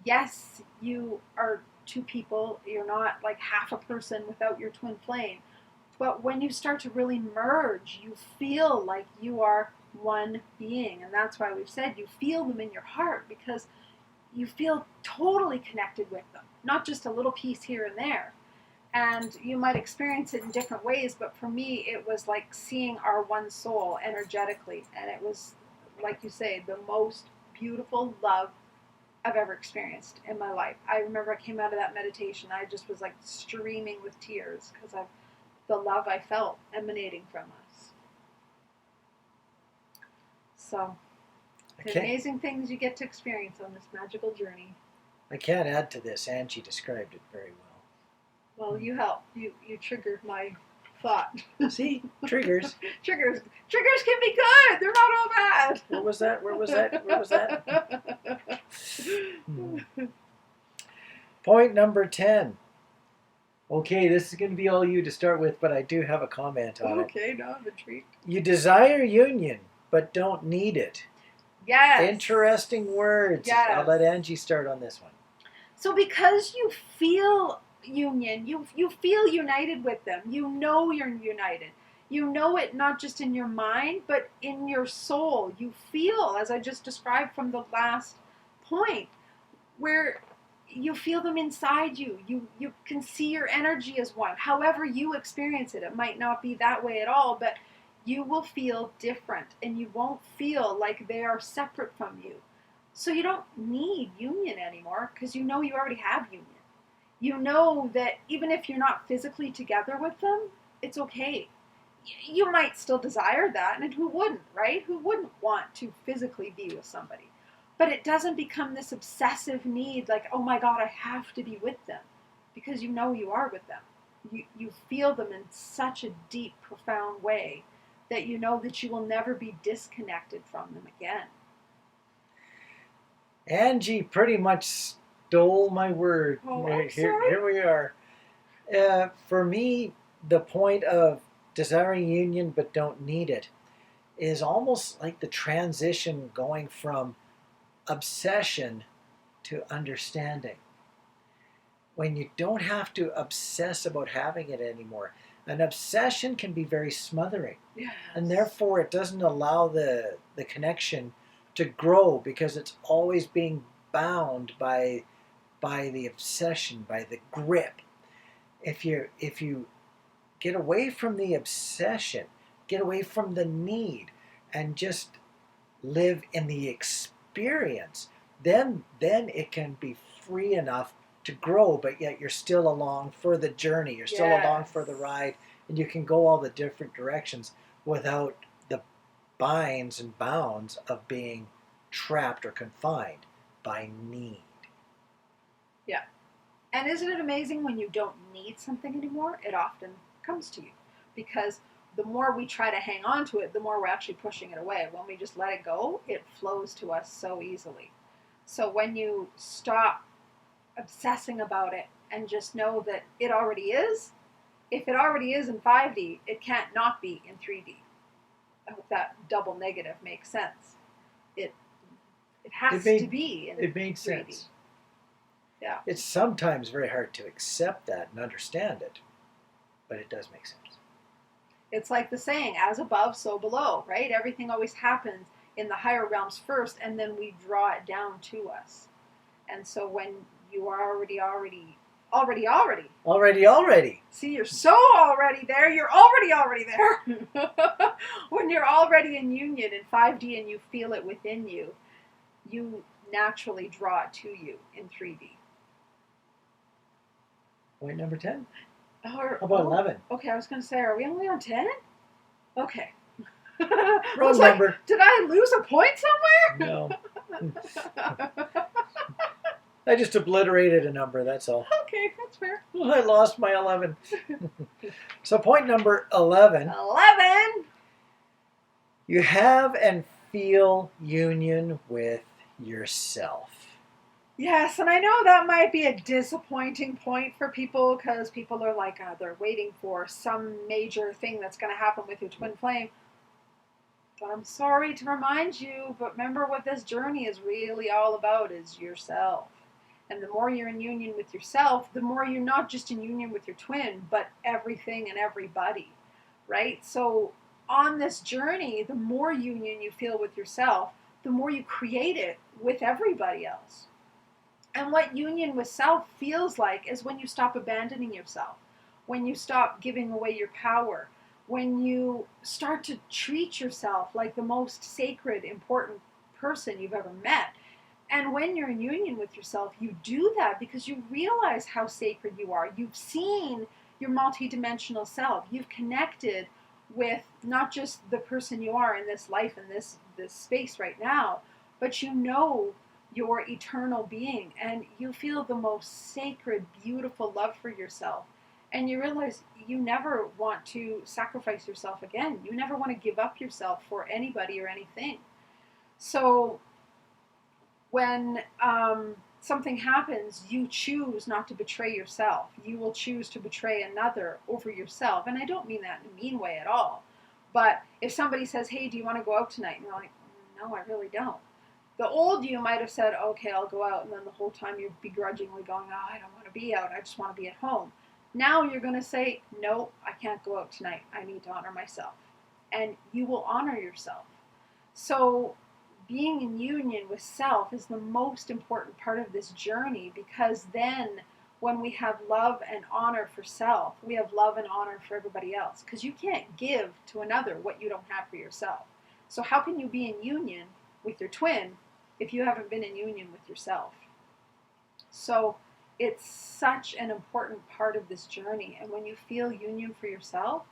Yes, you are two people. You're not like half a person without your twin flame. But when you start to really merge, you feel like you are one being. And that's why we've said you feel them in your heart, because you feel totally connected with them, not just a little piece here and there. And you might experience it in different ways, but for me, it was like seeing our one soul energetically. And it was, like you say, the most beautiful love I've ever experienced in my life. I remember I came out of that meditation, I just was like streaming with tears because of the love I felt emanating from us. So, the amazing things you get to experience on this magical journey. I can't add to this. Angie described it very well. Well, you helped. You triggered my thought. See? Triggers. Triggers can be good. They're not all bad. Where was that? Point number 10. Okay, this is going to be all you to start with, but I do have a comment on it. Okay, now I'm intrigued. You desire union, but don't need it. Yes. Interesting words. Yes. I'll let Angie start on this one. So because you feel union, you feel united with them. You know you're united. You know it not just in your mind, but in your soul. You feel, as I just described from the last point, where you feel them inside you. You can see your energy as one. However you experience it, it might not be that way at all, but you will feel different, and you won't feel like they are separate from you. So you don't need union anymore, because you know you already have union. You know that even if you're not physically together with them, it's okay. You might still desire that, and who wouldn't, right? Who wouldn't want to physically be with somebody? But it doesn't become this obsessive need, like, oh my God, I have to be with them, because you know you are with them. You feel them in such a deep, profound way that you know that you will never be disconnected from them again. Angie pretty much stole my word. Oh, I'm sorry. Here we are. For me, the point of desiring union but don't need it is almost like the transition going from obsession to understanding. When you don't have to obsess about having it anymore. An obsession can be very smothering. Yes. And therefore it doesn't allow the connection to grow, because it's always being bound by the obsession, by the grip. If you get away from the obsession, get away from the need, and just live in the experience, then it can be free enough to grow, but yet you're still along for the journey. You're still along for the ride, and you can go all the different directions without the binds and bounds of being trapped or confined by need. Yeah. And isn't it amazing when you don't need something anymore, it often comes to you? Because the more we try to hang on to it, the more we're actually pushing it away. When we just let it go, it flows to us so easily. So when you stop obsessing about it and just know that it already is, if it already is in 5D, it can't not be in 3D. I hope that double negative makes sense. It has to be in 3D. It made sense. Yeah. It's sometimes very hard to accept that and understand it, but it does make sense. It's like the saying, as above, so below, right? Everything always happens in the higher realms first, and then we draw it down to us. And so when you are already. See, you're so already there. You're already there. When you're already in union in 5D and you feel it within you, you naturally draw it to you in 3D. Point number 10. How about 11? Okay, I was going to say, are we only on 10? Okay. Wrong number. Did I lose a point somewhere? No. I just obliterated a number, that's all. Okay, that's fair. I lost my 11. So point number 11. 11! You have and feel union with yourself. Yes, and I know that might be a disappointing point for people because people are like, they're waiting for some major thing that's going to happen with your twin flame. But I'm sorry to remind you, but remember what this journey is really all about is yourself. And the more you're in union with yourself, the more you're not just in union with your twin, but everything and everybody, right? So on this journey, the more union you feel with yourself, the more you create it with everybody else. And what union with self feels like is when you stop abandoning yourself, when you stop giving away your power, when you start to treat yourself like the most sacred, important person you've ever met. And when you're in union with yourself, you do that because you realize how sacred you are. You've seen your multidimensional self. You've connected with not just the person you are in this life, in this space right now, but you know your eternal being, and you feel the most sacred, beautiful love for yourself. And you realize you never want to sacrifice yourself again. You never want to give up yourself for anybody or anything. So when something happens, you choose not to betray yourself. You will choose to betray another over yourself. And I don't mean that in a mean way at all. But if somebody says, hey, do you want to go out tonight? And you're like, no, I really don't. The old you might have said, okay, I'll go out. And then the whole time you're begrudgingly going, oh, I don't want to be out. I just want to be at home. Now you're going to say, no, I can't go out tonight. I need to honor myself. And you will honor yourself. So being in union with self is the most important part of this journey, because then when we have love and honor for self, we have love and honor for everybody else. Because you can't give to another what you don't have for yourself. So how can you be in union with your twin if you haven't been in union with yourself? So it's such an important part of this journey. And when you feel union for yourself,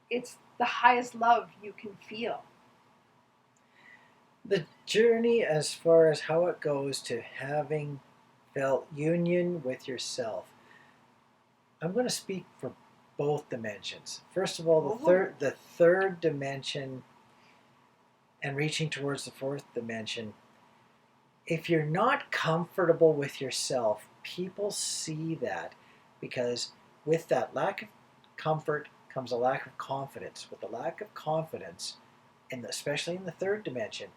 it's the highest love you can feel. The journey, as far as how it goes to having felt union with yourself, I'm going to speak for both dimensions. First of all, the third dimension and reaching towards the fourth dimension. If you're not comfortable with yourself, people see that, because with that lack of comfort comes a lack of confidence. With the lack of confidence, and especially in the third dimension,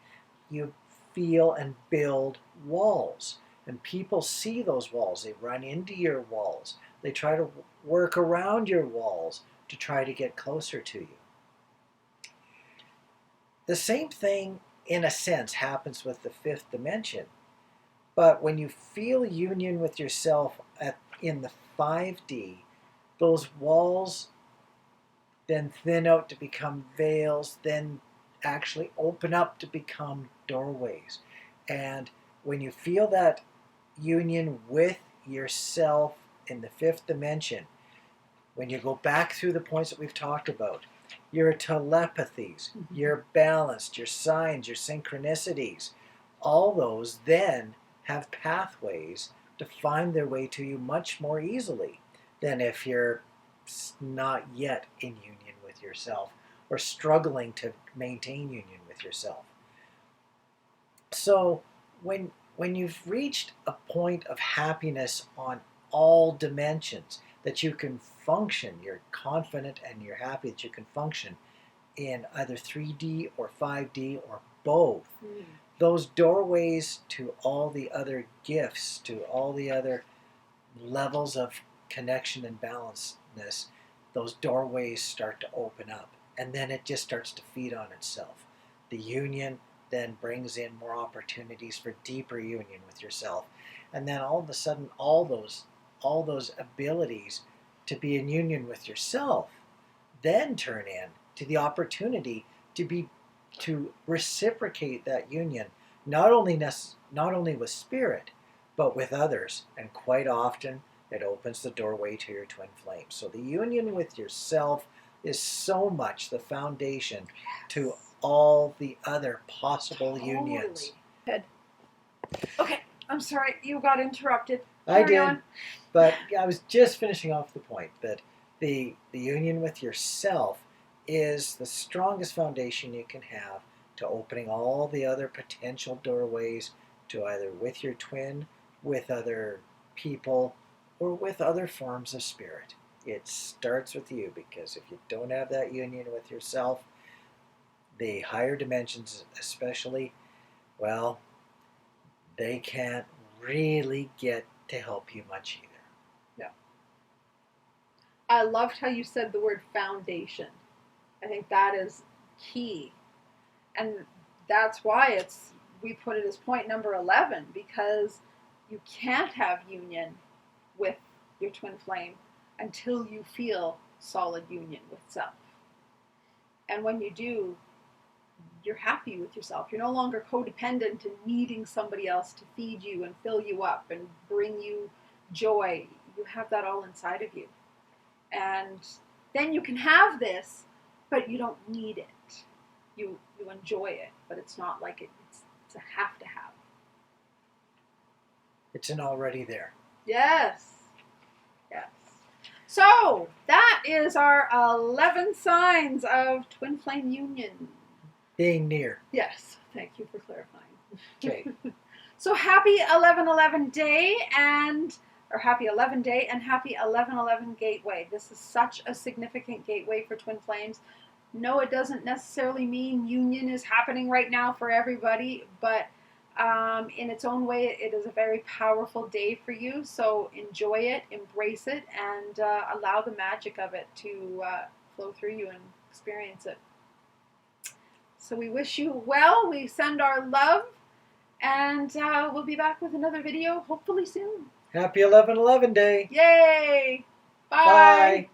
you feel and build walls. And people see those walls. They run into your walls. They try to work around your walls to try to get closer to you. The same thing, in a sense, happens with the fifth dimension. But when you feel union with yourself in the 5D, those walls then thin out to become veils, then actually open up to become doorways. And when you feel that union with yourself in the fifth dimension, when you go back through the points that we've talked about, your telepathies, your balanced, your signs, your synchronicities, all those then have pathways to find their way to you much more easily than if you're not yet in union with yourself or struggling to maintain union with yourself. So when you've reached a point of happiness on all dimensions, that you can function, you're confident and you're happy that you can function in either 3D or 5D or both, those doorways to all the other gifts, to all the other levels of connection and balancedness, those doorways start to open up. And then it just starts to feed on itself. The union then brings in more opportunities for deeper union with yourself. And then all of a sudden, all those abilities to be in union with yourself then turn in to the opportunity to reciprocate that union, not only with spirit, but with others. And quite often, it opens the doorway to your twin flame. So the union with yourself is so much the foundation to all the other possible unions. Good. Okay, I'm sorry, you got interrupted. I did, but I was just finishing off the point that the union with yourself is the strongest foundation you can have to opening all the other potential doorways to either with your twin, with other people, or with other forms of spirit. It starts with you, because if you don't have that union with yourself, the higher dimensions especially, well, they can't really get to help you much either. Yeah. I loved how you said the word foundation. I think that is key. And that's why we put it as point number 11, because you can't have union with your twin flame until you feel solid union with self. And when you do, you're happy with yourself. You're no longer codependent and needing somebody else to feed you and fill you up and bring you joy. You have that all inside of you. And then you can have this, but you don't need it. You enjoy it, but it's not like it's a have to have. It's an already there. Yes. Yes. So that is our 11 signs of twin flame union. Being near. Yes. Thank you for clarifying. Okay. So happy 11/11 day or happy 11 day and happy 11/11 gateway. This is such a significant gateway for twin flames. No, it doesn't necessarily mean union is happening right now for everybody, but in its own way, it is a very powerful day for you. So enjoy it, embrace it, and allow the magic of it to flow through you and experience it. So we wish you well. We send our love, and we'll be back with another video hopefully soon. Happy 11/11 day. Yay! Bye. Bye.